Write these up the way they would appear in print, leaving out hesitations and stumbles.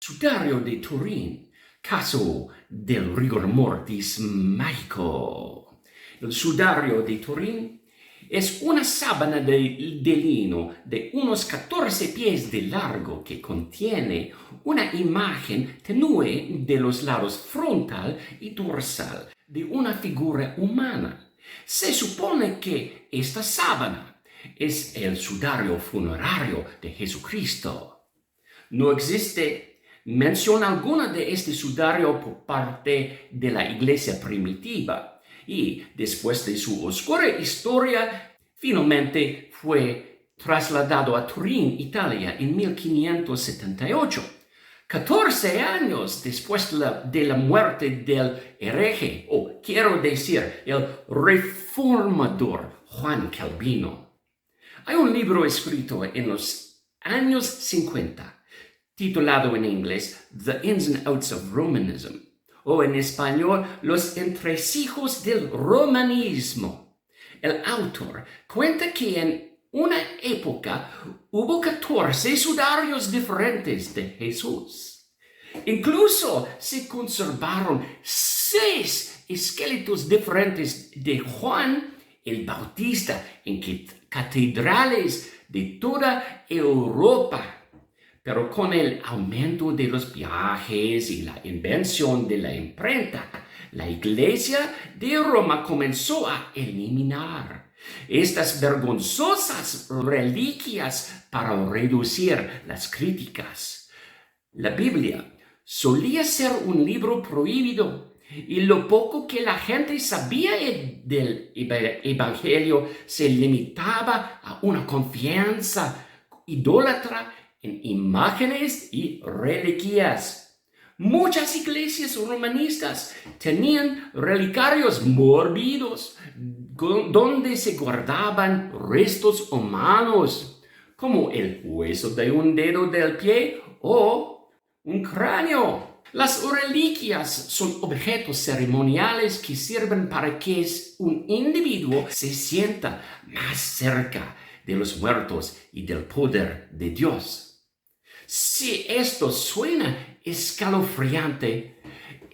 Sudario de Turín, caso del rigor mortis mágico. El sudario de Turín es una sábana de lino de unos 14 pies de largo que contiene una imagen tenue de los lados frontal y dorsal de una figura humana. Se supone que esta sábana es el sudario funerario de Jesucristo. No existe mención alguna de este sudario por parte de la iglesia primitiva y después de su oscura historia finalmente fue trasladado a Turín, Italia en 1578. 14 años después de la muerte del hereje, o quiero decir, el reformador Juan Calvino. Hay un libro escrito en los años 50 titulado en inglés The Ins and Outs of Romanism, o en español Los entresijos del romanismo. El autor cuenta que en una época hubo 14 sudarios diferentes de Jesús. Incluso se conservaron 6 esqueletos diferentes de Juan el Bautista en catedrales de toda Europa. Pero con el aumento de los viajes y la invención de la imprenta, la Iglesia de Roma comenzó a eliminar estas vergonzosas reliquias para reducir las críticas. La Biblia solía ser un libro prohibido y lo poco que la gente sabía del Evangelio se limitaba a una confianza idólatra en imágenes y reliquias. Muchas iglesias romanistas tenían relicarios mórbidos donde se guardaban restos humanos, como el hueso de un dedo del pie o un cráneo. Las reliquias son objetos ceremoniales que sirven para que un individuo se sienta más cerca de los muertos y del poder de Dios. Si esto suena escalofriante,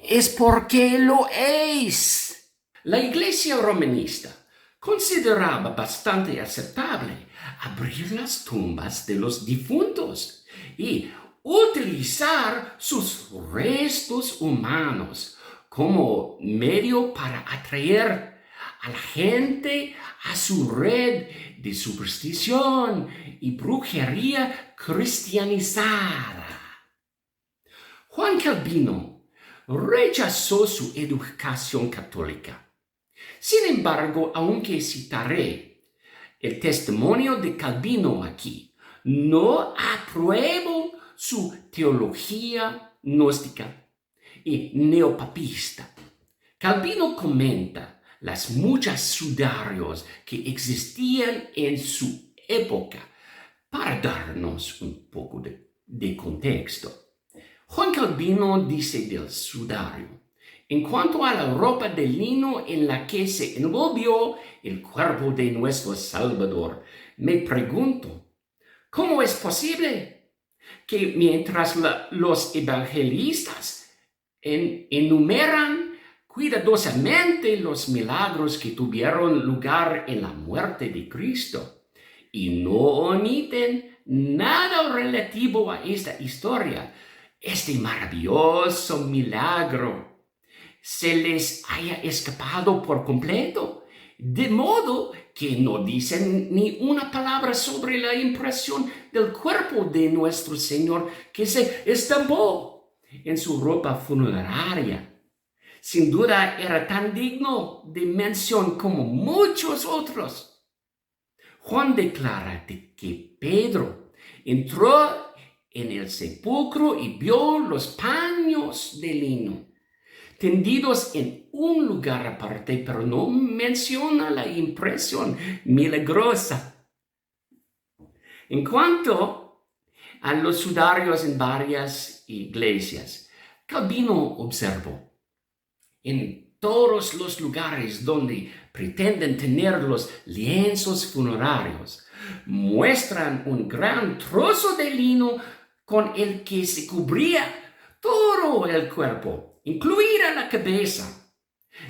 es porque lo es. La iglesia romanista consideraba bastante aceptable abrir las tumbas de los difuntos y utilizar sus restos humanos como medio para atraer a la gente a su red de superstición y brujería cristianizada. Juan Calvino rechazó su educación católica. Sin embargo, aunque citaré el testimonio de Calvino aquí, no apruebo su teología gnóstica y neopapista. Calvino comenta las muchas sudarios que existían en su época para darnos un poco de contexto. Juan Calvino dice del sudario: en cuanto a la ropa de lino en la que se envolvió el cuerpo de nuestro Salvador, me pregunto, ¿cómo es posible que mientras los evangelistas enumeran cuidadosamente los milagros que tuvieron lugar en la muerte de Cristo y no omiten nada relativo a esta historia, este maravilloso milagro se les haya escapado por completo, de modo que no dicen ni una palabra sobre la impresión del cuerpo de nuestro Señor que se estampó en su ropa funeraria? Sin duda era tan digno de mención como muchos otros. Juan declara que Pedro entró en el sepulcro y vio los paños de lino tendidos en un lugar aparte, pero no menciona la impresión milagrosa. En cuanto a los sudarios en varias iglesias, Calvino observó: en todos los lugares donde pretenden tener los lienzos funerarios, muestran un gran trozo de lino con el que se cubría todo el cuerpo, incluida la cabeza.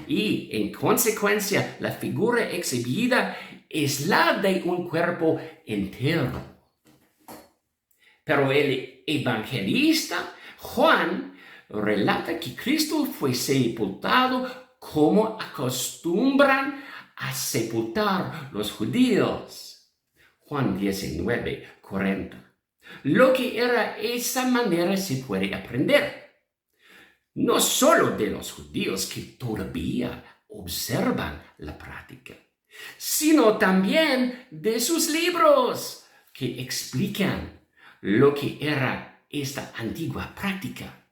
Y, en consecuencia, la figura exhibida es la de un cuerpo entero. Pero el evangelista Juan relata que Cristo fue sepultado como acostumbran a sepultar los judíos. Juan 19:40. Lo que era esa manera se puede aprender, no solo de los judíos que todavía observan la práctica, sino también de sus libros que explican lo que era esta antigua práctica.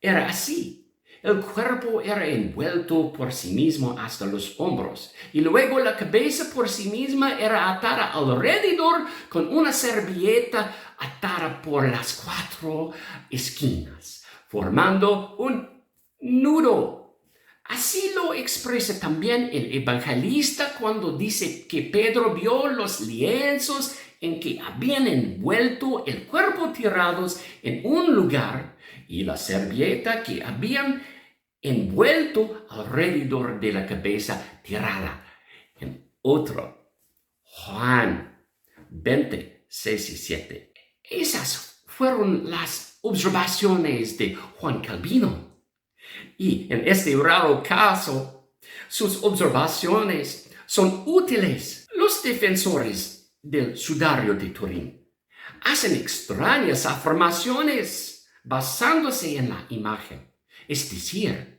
Era así. El cuerpo era envuelto por sí mismo hasta los hombros, y luego la cabeza por sí misma era atada alrededor con una servilleta atada por las 4 esquinas, formando un nudo. Así lo expresa también el evangelista cuando dice que Pedro vio los lienzos en que habían envuelto el cuerpo tirados en un lugar y la servilleta que habían envuelto alrededor de la cabeza tirada en otro. Juan 20:6-7. Esas fueron las observaciones de Juan Calvino. Y en este raro caso, sus observaciones son útiles. Los defensores del sudario de Turín hacen extrañas afirmaciones basándose en la imagen. Es decir,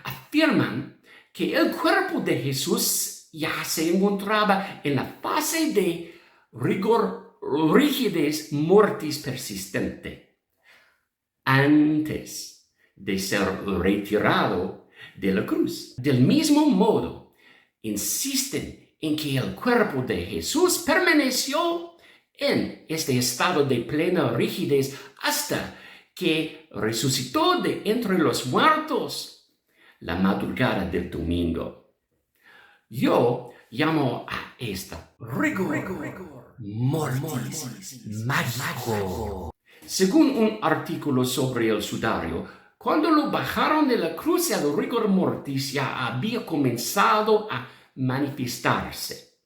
afirman que el cuerpo de Jesús ya se encontraba en la fase de rigidez mortis persistente, antes de ser retirado de la cruz. Del mismo modo, insisten en que el cuerpo de Jesús permaneció en este estado de plena rigidez hasta que resucitó de entre los muertos la madrugada del domingo. Yo llamo a esta rigor mortis mágico. Según un artículo sobre el sudario, cuando lo bajaron de la cruz, el rigor mortis ya había comenzado a manifestarse.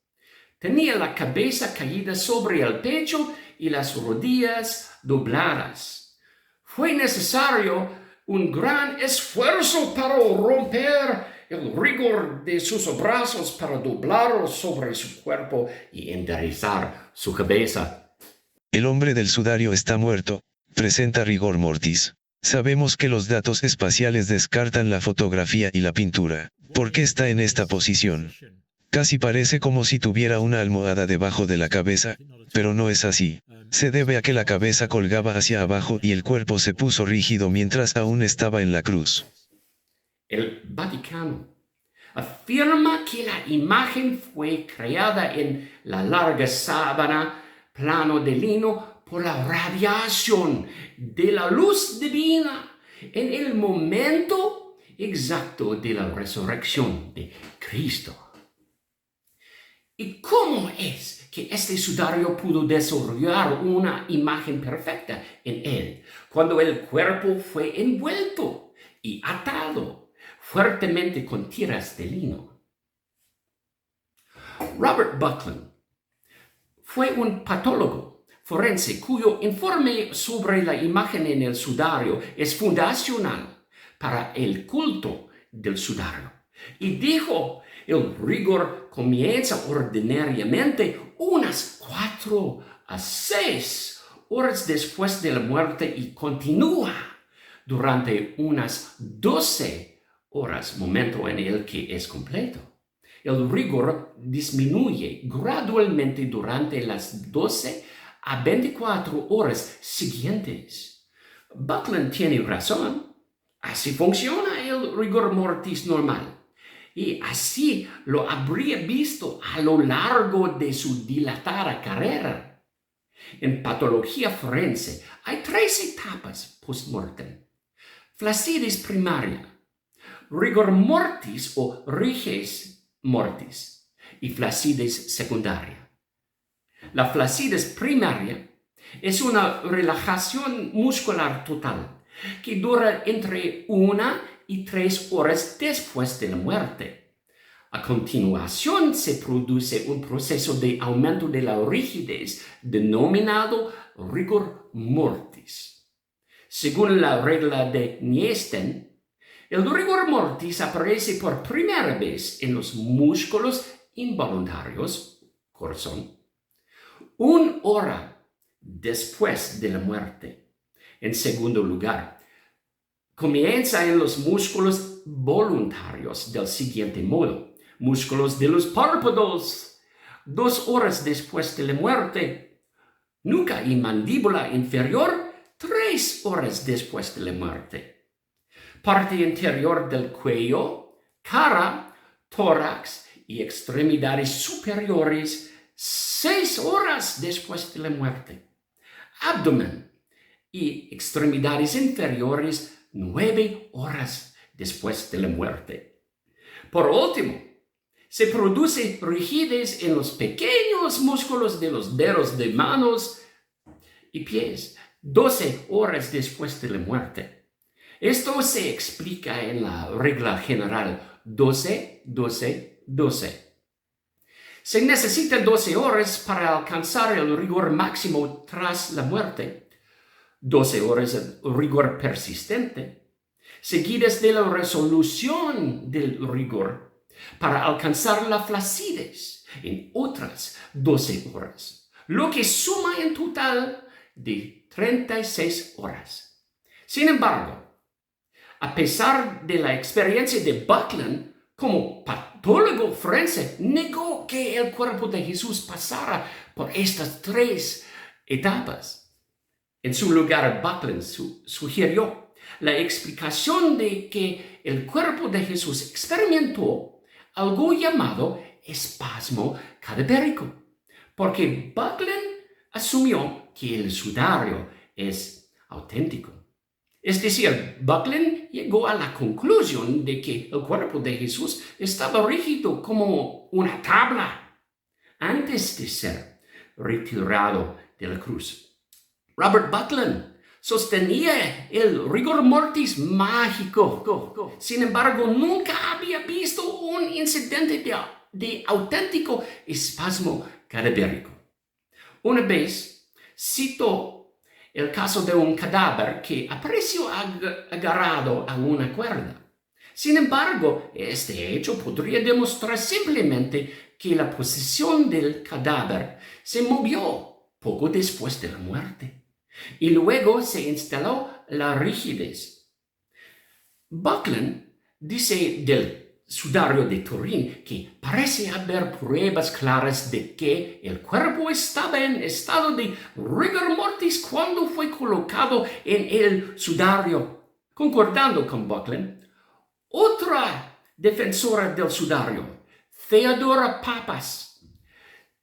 Tenía la cabeza caída sobre el pecho y las rodillas dobladas. Fue necesario un gran esfuerzo para romper el rigor de sus brazos para doblarlos sobre su cuerpo y enderezar su cabeza. El hombre del sudario está muerto, presenta rigor mortis. Sabemos que los datos espaciales descartan la fotografía y la pintura. ¿Por qué está en esta posición? Casi parece como si tuviera una almohada debajo de la cabeza, pero no es así. Se debe a que la cabeza colgaba hacia abajo y el cuerpo se puso rígido mientras aún estaba en la cruz. El Vaticano afirma que la imagen fue creada en la larga sábana plano de lino por la radiación de la luz divina en el momento exacto de la resurrección de Cristo. ¿Y cómo es que este sudario pudo desarrollar una imagen perfecta en él cuando el cuerpo fue envuelto y atado fuertemente con tiras de lino? Robert Buckland fue un patólogo forense cuyo informe sobre la imagen en el sudario es fundacional para el culto del sudario. Y dijo, el rigor comienza ordinariamente unas 4 a 6 horas después de la muerte y continúa durante unas 12 horas, momento en el que es completo. El rigor disminuye gradualmente durante las 12 a 24 horas siguientes. Buckland tiene razón. Así funciona el rigor mortis normal. Y así lo habría visto a lo largo de su dilatada carrera. En patología forense hay 3 etapas post-mortem. Flacidez primaria, rigor mortis o rigidez mortis y flacidez secundaria. La flacidez primaria Es una relajación muscular total que dura entre 1 y 3 horas después de la muerte. A continuación se produce un proceso de aumento de la rigidez denominado rigor mortis. Según la regla de Nysten, el rigor mortis aparece por primera vez en los músculos involuntarios, corazón, 1 hora después de la muerte. En segundo lugar, comienza en los músculos voluntarios del siguiente modo. Músculos de los párpados, 2 horas después de la muerte. Nuca y mandíbula inferior, 3 horas después de la muerte. Parte interior del cuello, cara, tórax y extremidades superiores, 6 horas después de la muerte. Abdomen y extremidades inferiores, 9 horas después de la muerte. Por último, se produce rigidez en los pequeños músculos de los dedos de manos y pies, 12 horas después de la muerte. Esto se explica en la regla general 12, 12, 12. Se necesitan 12 horas para alcanzar el rigor máximo tras la muerte, 12 horas de rigor persistente, seguidas de la resolución del rigor para alcanzar la flacidez en otras 12 horas, lo que suma en total de 36 horas. Sin embargo, a pesar de la experiencia de Buckland, como patólogo forense, negó que el cuerpo de Jesús pasara por estas 3 etapas. En su lugar, Buckland sugirió la explicación de que el cuerpo de Jesús experimentó algo llamado espasmo cadavérico, porque Buckland asumió que el sudario es auténtico. Es decir, Buckland llegó a la conclusión de que el cuerpo de Jesús estaba rígido como una tabla antes de ser retirado de la cruz. Robert Buckland sostenía el rigor mortis mágico. Sin embargo, nunca había visto un incidente de auténtico espasmo cadavérico. Una vez citó el caso de un cadáver que apareció agarrado a una cuerda. Sin embargo, este hecho podría demostrar simplemente que la posición del cadáver se movió poco después de la muerte y luego se instaló la rigidez. Buckland dice del sudario de Turín que parece haber pruebas claras de que el cuerpo estaba en estado de rigor mortis cuando fue colocado en el sudario. Concordando con Buckland, otra defensora del sudario, Theodora Papas,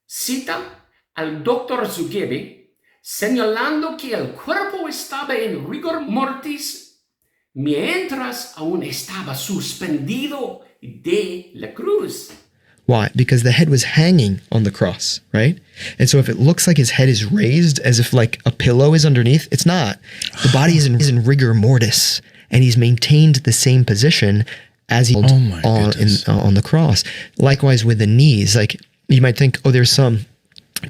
cita al Dr. Zugibe señalando que el cuerpo estaba en rigor mortis mientras aún estaba suspendido de la cruz. Why? Because the head was hanging on the cross, right? And so if it looks like his head is raised as if like a pillow is underneath, it's not. The body is in rigor mortis, and he's maintained the same position as he on the cross. Likewise with the knees, like you might think, oh, there's some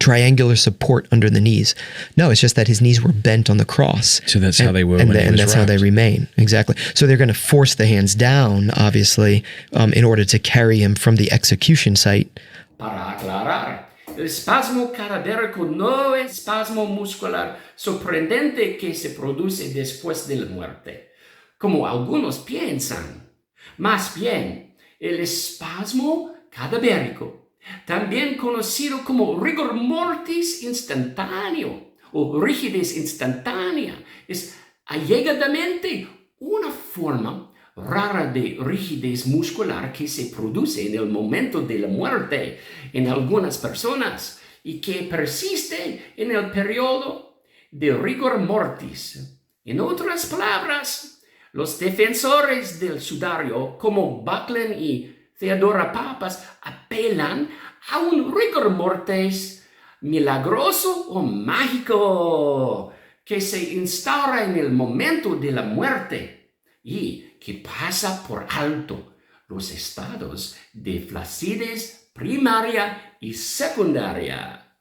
triangular support under the knees. No, it's just that his knees were bent on the cross. So that's how they were, and that's how they remain. Exactly. So they're going to force the hands down, obviously, in order to carry him from the execution site. Para aclarar, el espasmo cadavérico no es espasmo muscular sorprendente que se produce después de la muerte, como algunos piensan. Más bien, el espasmo cadavérico, también conocido como rigor mortis instantáneo o rigidez instantánea, es allegadamente una forma rara de rigidez muscular que se produce en el momento de la muerte en algunas personas y que persiste en el periodo de rigor mortis. En otras palabras, los defensores del sudario como Buckland y Theodora Papas apelan a un rigor mortis milagroso o mágico que se instaura en el momento de la muerte y que pasa por alto los estados de flacidez primaria y secundaria.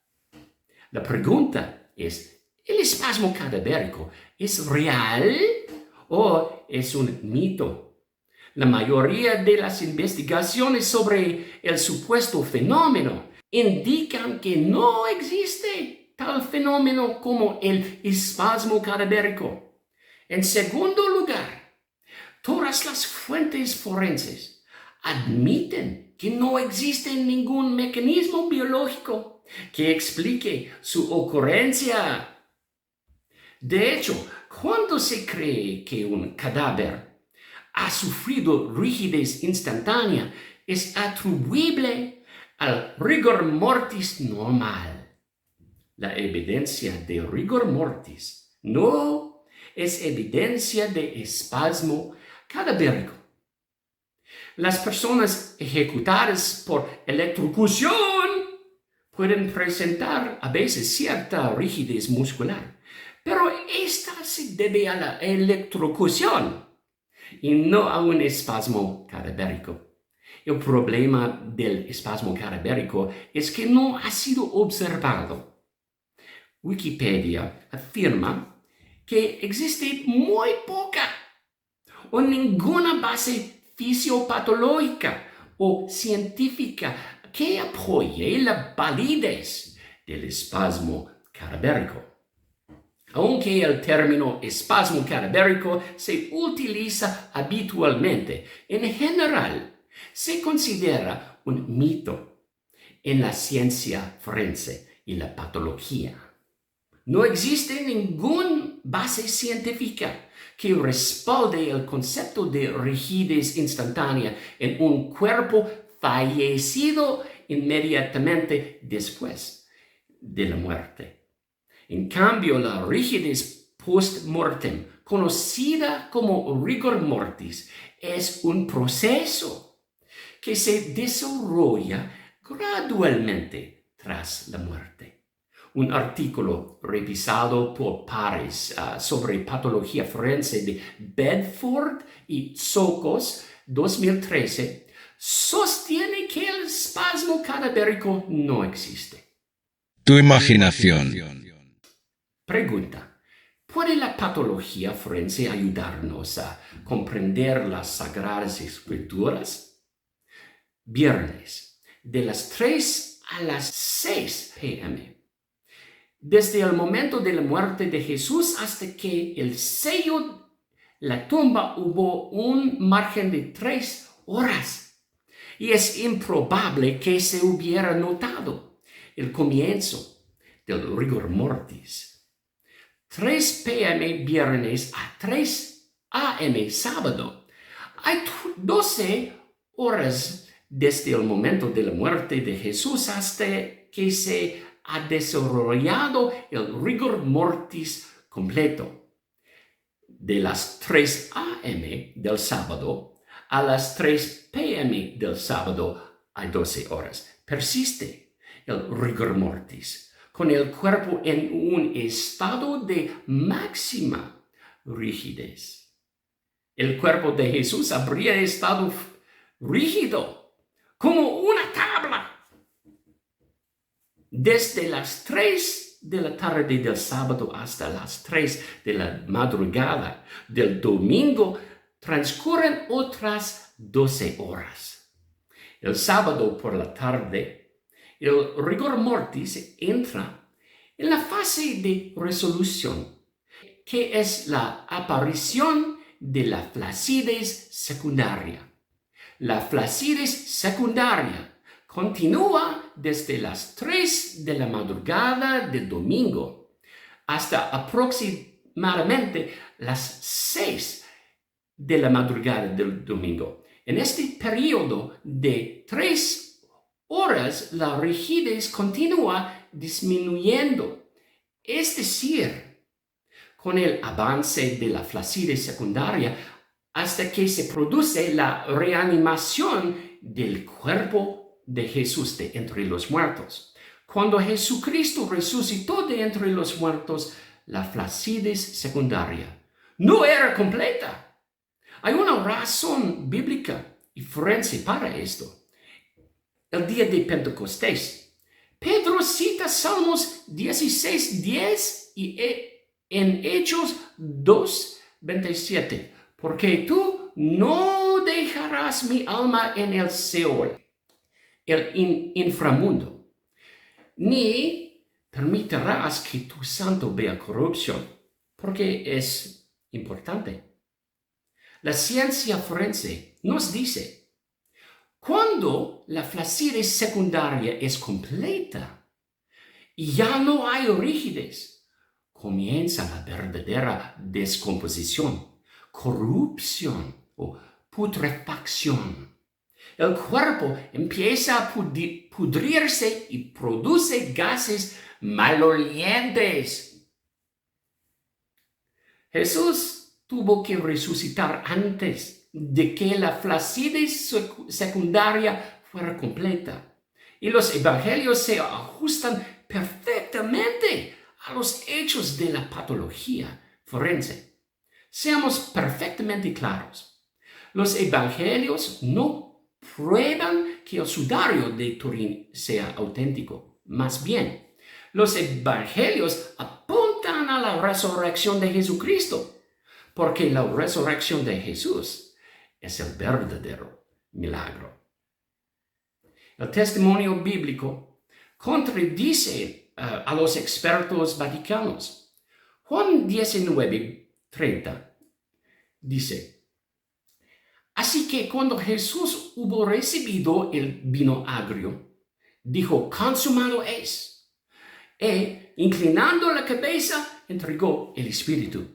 La pregunta es, ¿el espasmo cadavérico es real o es un mito? La mayoría de las investigaciones sobre el supuesto fenómeno indican que no existe tal fenómeno como el espasmo cadavérico. En segundo lugar, todas las fuentes forenses admiten que no existe ningún mecanismo biológico que explique su ocurrencia. De hecho, cuando se cree que un cadáver ha sufrido rigidez instantánea, es atribuible al rigor mortis normal. La evidencia de rigor mortis no es evidencia de espasmo cadavérico. Las personas ejecutadas por electrocución pueden presentar a veces cierta rigidez muscular, pero esta se debe a la electrocución y no a un espasmo cadavérico. El problema del espasmo cadavérico es que no ha sido observado. Wikipedia afirma que existe muy poca o ninguna base fisiopatológica o científica que apoye la validez del espasmo cadavérico. Aunque el término espasmo cadavérico se utiliza habitualmente, en general se considera un mito en la ciencia forense y la patología. No existe ninguna base científica que respalde el concepto de rigidez instantánea en un cuerpo fallecido inmediatamente después de la muerte. En cambio, la rigidez post-mortem, conocida como rigor mortis, es un proceso que se desarrolla gradualmente tras la muerte. Un artículo revisado por pares sobre patología forense de Bedford y Socos, 2013, sostiene que el espasmo cadavérico no existe. Tu imaginación. Pregunta: ¿puede la patología forense ayudarnos a comprender las Sagradas Escrituras? Viernes, de las 3 a las 6 p.m. Desde el momento de la muerte de Jesús hasta que el sello la tumba hubo un margen de 3 horas. Y es improbable que se hubiera notado el comienzo del rigor mortis. 3 p.m. viernes a 3 a.m. sábado. Hay 12 horas desde el momento de la muerte de Jesús hasta que se ha desarrollado el rigor mortis completo. De las 3 a.m. del sábado a las 3 p.m. del sábado hay 12 horas. Persiste el rigor mortis, con el cuerpo en un estado de máxima rigidez. El cuerpo de Jesús habría estado rígido, como una tabla. Desde las 3 de la tarde del sábado hasta las 3 de la madrugada del domingo transcurren otras 12 horas. El sábado por la tarde, el rigor mortis entra en la fase de resolución, que es la aparición de la flacidez secundaria. La flacidez secundaria continúa desde las 3 de la madrugada del domingo hasta aproximadamente las 6 de la madrugada del domingo. En este periodo de 3 horas, la rigidez continúa disminuyendo, es decir, con el avance de la flacidez secundaria hasta que se produce la reanimación del cuerpo de Jesús de entre los muertos. Cuando Jesucristo resucitó de entre los muertos, la flacidez secundaria no era completa. Hay una razón bíblica y forense para esto. El día de Pentecostés, Pedro cita Salmos 16:10 y en Hechos 2:27, porque tú no dejarás mi alma en el Seol, el inframundo, ni permitirás que tu santo vea corrupción, porque es importante. La ciencia forense nos dice, cuando la flacidez secundaria es completa y ya no hay rigidez, comienza la verdadera descomposición, corrupción o putrefacción. El cuerpo empieza a pudrirse y produce gases malolientes. Jesús tuvo que resucitar antes de que la flacidez secundaria fuera completa. Y los evangelios se ajustan perfectamente a los hechos de la patología forense. Seamos perfectamente claros. Los evangelios no prueban que el sudario de Turín sea auténtico. Más bien, los evangelios apuntan a la resurrección de Jesucristo, porque la resurrección de Jesús es el verdadero milagro. El testimonio bíblico contradice a los expertos vaticanos. Juan 19:30 dice, así que cuando Jesús hubo recibido el vino agrio, dijo, consumado es. E, inclinando la cabeza, entregó el Espíritu.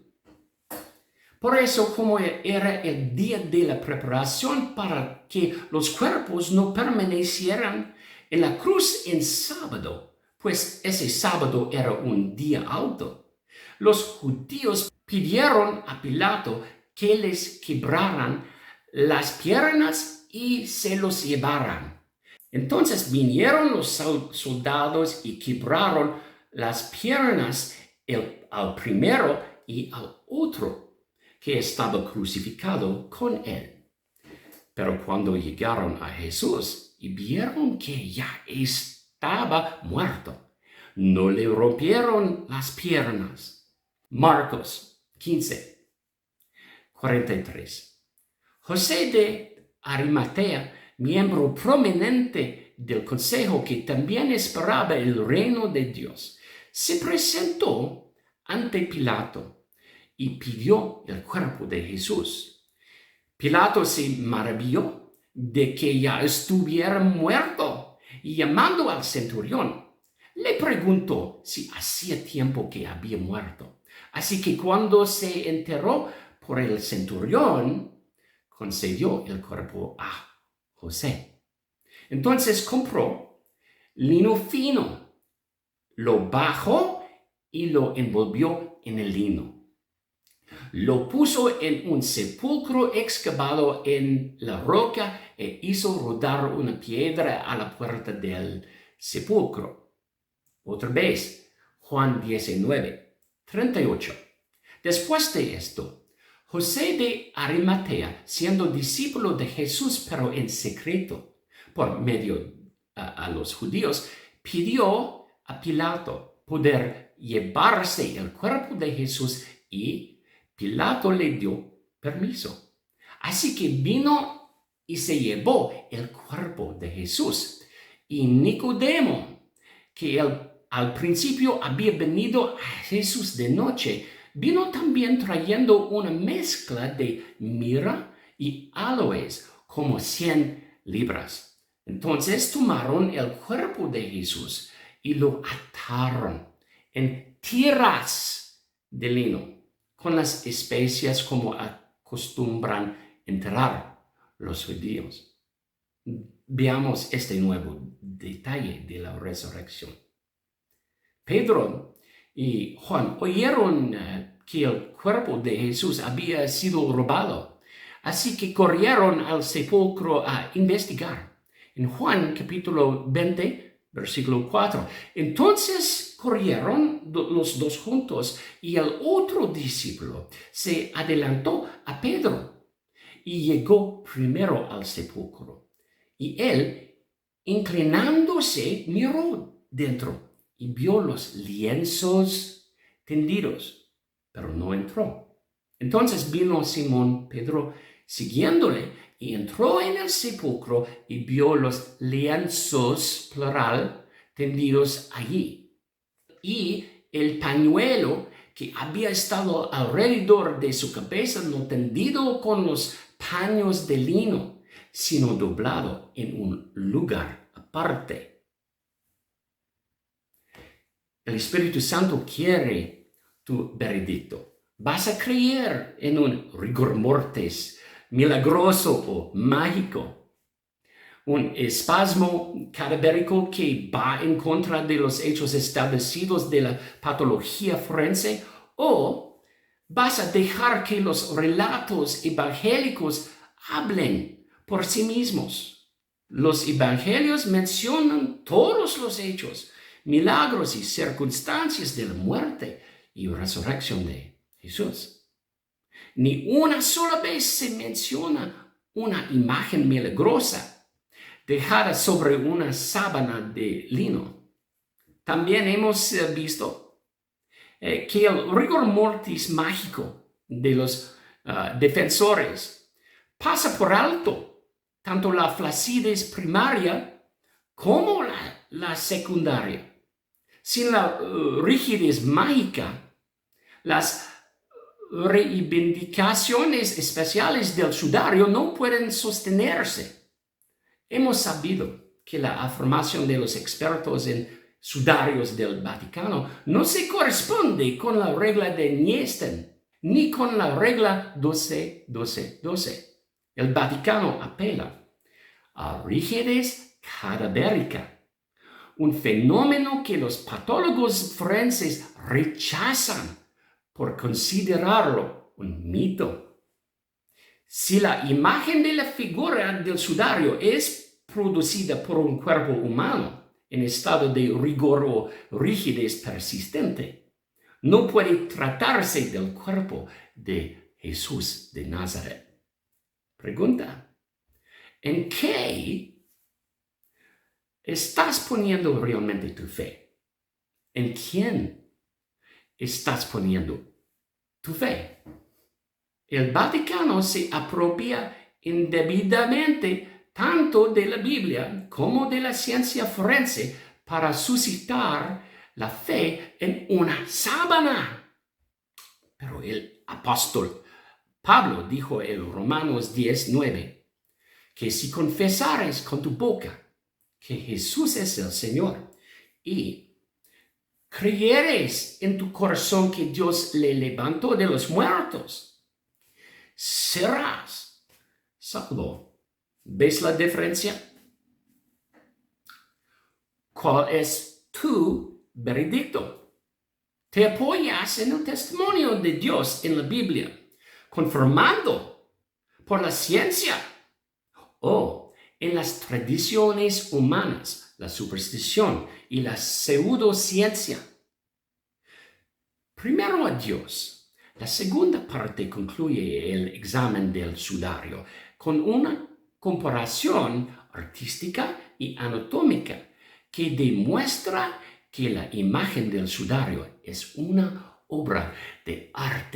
Por eso, como era el día de la preparación para que los cuerpos no permanecieran en la cruz en sábado, pues ese sábado era un día alto, los judíos pidieron a Pilato que les quebraran las piernas y se los llevaran. Entonces vinieron los soldados y quebraron las piernas al primero y al otro que estaba crucificado con él. Pero cuando llegaron a Jesús y vieron que ya estaba muerto, no le rompieron las piernas. Marcos 15:43. José de Arimatea, miembro prominente del consejo que también esperaba el reino de Dios, se presentó ante Pilato y pidió el cuerpo de Jesús. Pilato se maravilló de que ya estuviera muerto y llamando al centurión, le preguntó si hacía tiempo que había muerto. Así que cuando se enteró por el centurión, concedió el cuerpo a José. Entonces compró lino fino, lo bajó y lo envolvió en el lino. Lo puso en un sepulcro excavado en la roca e hizo rodar una piedra a la puerta del sepulcro. Otra vez, Juan 19:38. Después de esto, José de Arimatea, siendo discípulo de Jesús, pero en secreto, por medio a los judíos, pidió a Pilato poder llevarse el cuerpo de Jesús y Pilato le dio permiso. Así que vino y se llevó el cuerpo de Jesús. Y Nicodemo, que al principio había venido a Jesús de noche, vino también trayendo una mezcla de mirra y aloes, como 100 libras. Entonces tomaron el cuerpo de Jesús y lo ataron en tiras de lino, con las especias como acostumbran enterrar los judíos. Veamos este nuevo detalle de la resurrección. Pedro y Juan oyeron que el cuerpo de Jesús había sido robado, así que corrieron al sepulcro a investigar. En Juan capítulo 20, Versículo 4. Entonces corrieron los dos juntos y el otro discípulo se adelantó a Pedro y llegó primero al sepulcro. Y él, inclinándose, miró dentro y vio los lienzos tendidos, pero no entró. Entonces vino Simón Pedro siguiéndole y entró en el sepulcro y vio los lienzos, plural, tendidos allí. Y el pañuelo que había estado alrededor de su cabeza no tendido con los paños de lino, sino doblado en un lugar aparte. El Espíritu Santo quiere tu veredicto. ¿Vas a creer en un rigor mortis milagroso o mágico? ¿Un espasmo cadavérico que va en contra de los hechos establecidos de la patología forense? ¿O vas a dejar que los relatos evangélicos hablen por sí mismos? Los evangelios mencionan todos los hechos, milagros y circunstancias de la muerte y resurrección de Jesús. Ni una sola vez se menciona una imagen milagrosa dejada sobre una sábana de lino. También hemos visto que el rigor mortis mágico de los defensores pasa por alto tanto la flacidez primaria como la secundaria. Sin la rigidez mágica, las reivindicaciones especiales del sudario no pueden sostenerse. Hemos sabido que la afirmación de los expertos en sudarios del Vaticano no se corresponde con la regla de Niesten ni con la regla 12-12-12. El Vaticano apela a rigidez cadavérica, un fenómeno que los patólogos forenses rechazan por considerarlo un mito. Si la imagen de la figura del sudario es producida por un cuerpo humano en estado de rigor o rigidez persistente, no puede tratarse del cuerpo de Jesús de Nazaret. Pregunta: ¿en qué estás poniendo realmente tu fe? ¿En quién estás poniendo tu fe? El Vaticano se apropia indebidamente tanto de la Biblia como de la ciencia forense para suscitar la fe en una sábana. Pero el apóstol Pablo dijo en Romanos 10:9 que si confesares con tu boca que Jesús es el Señor y creyeres en tu corazón que Dios le levantó de los muertos, serás salvo. ¿Ves la diferencia? ¿Cuál es tu veredicto? ¿Te apoyas en el testimonio de Dios en la Biblia, confirmado por la ciencia, o en las tradiciones humanas, la superstición y la pseudociencia? Primero a Dios. La segunda parte concluye el examen del sudario con una comparación artística y anatómica que demuestra que la imagen del sudario es una obra de arte